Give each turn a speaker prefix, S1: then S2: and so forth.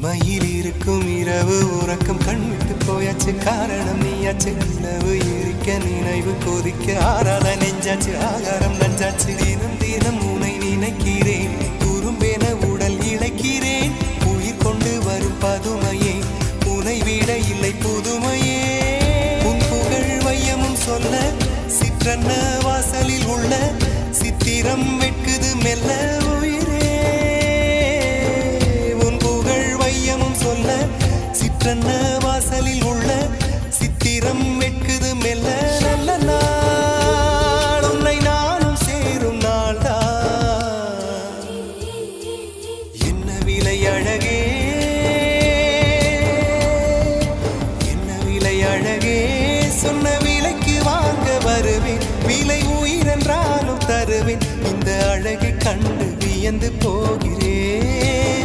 S1: இமையில் இருக்கும் இரவு உறக்கம் கண்விட்டு போயாச்சு காரணம் நீயாச்சு நிலவு எரிக்க நினைவு கொதிக்க ஆறாத நெஞ்சாச்சு ஆகாரம் நஞ்சாச்சு தினம் தினம் உனை நினைக்கிறேன் குறும்பென உடல் இழைக்கிறேன் உயிர் கொண்டு வரும் பதுமையே உனை விட இல்லை புதுமையே உன் புகழ் வையமும் சொல்ல சிற்றன்ன வாசலில் உள்ள சித்திரம் வெட்குது மெல்ல உயிரே உன் புகழ் வையமும் சொல்ல சிற்றன்ன வாசலில் உள்ள சித்திரம் வெட்குது மெல்ல நல்ல நாள் உன்னை நானும் சேரும் நாள்தான் என்ன விலை அழகே என்ன விலை அழகே சொன்ன விலைக்கு வாங்க வருவேன் விலை உயிரென்றாலும் தருவேன் இந்த அழகை கண்டு வியந்து போகிறேன்